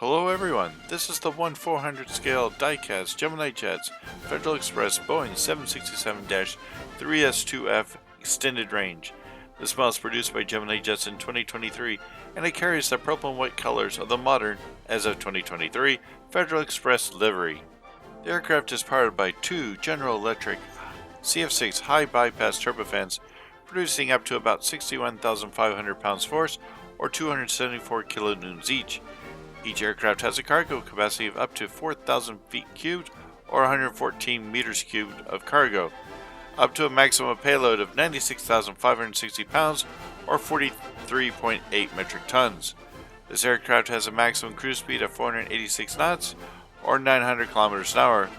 Hello everyone, this is the 1/400 scale diecast Gemini Jets Federal Express Boeing 767-3S2F Extended Range. This model is produced by Gemini Jets in 2023 and it carries the purple and white colors of the modern, as of 2023, Federal Express livery. The aircraft is powered by two General Electric CF6 high bypass turbofans producing up to about 61,500 pounds force or 274 kilonewtons each. Each aircraft has a cargo capacity of up to 4,000 feet cubed or 114 meters cubed of cargo, up to a maximum payload of 96,560 pounds or 43.8 metric tons. This aircraft has a maximum cruise speed of 486 knots or 900 kilometers an hour,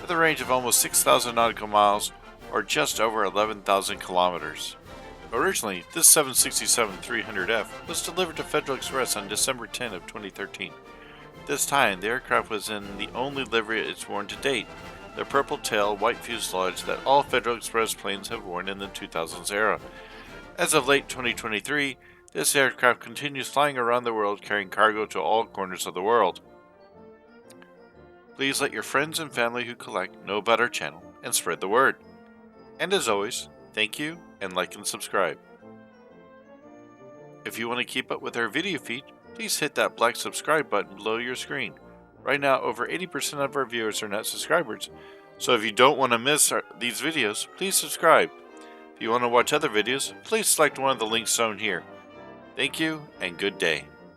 with a range of almost 6,000 nautical miles or just over 11,000 kilometers. Originally, this 767-300F was delivered to Federal Express on December 10 of 2013. At this time, the aircraft was in the only livery it's worn to date, the purple tail, white fuselage that all Federal Express planes have worn in the 2000s era. As of late 2023, this aircraft continues flying around the world carrying cargo to all corners of the world. Please let your friends and family who collect know about our channel and spread the word. And as always, thank you and like and subscribe. If you want to keep up with our video feed, please hit that black subscribe button below your screen. Right now, over 80% of our viewers are not subscribers, so if you don't want to miss these videos, please subscribe. If you want to watch other videos, please select one of the links shown here. Thank you and good day.